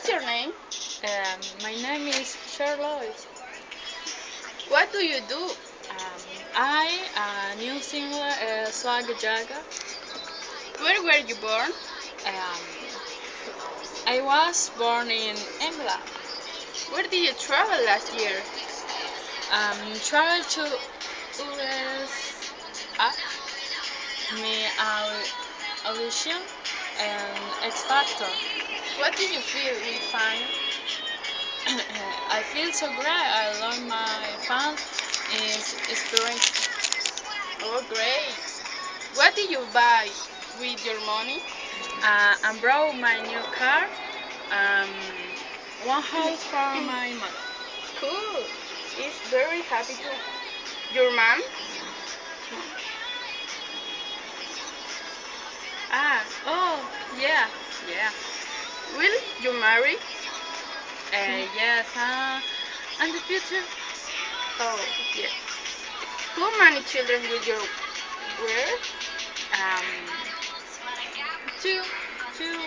What's your name? My name is Charlotte. What do you do? I New Zealand swag jaga. Where were you born? Um, I was born in England. Where did you travel last year? Traveled to USA. Me audition and X Factor. What do you feel with fun? I feel so great. I love my fans. Is experience. Oh, great. What did you buy with your money? I brought my new car. Um, one house for my mother. Cool. He's very happy too. Your mom? Oh, yeah, yeah. Will you marry? Yes. And the future. Oh, yes. How many children will you bear? Um, two, two.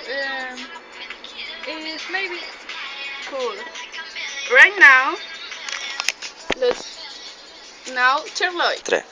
Is maybe. Cool. Right now, let's now Charlotte.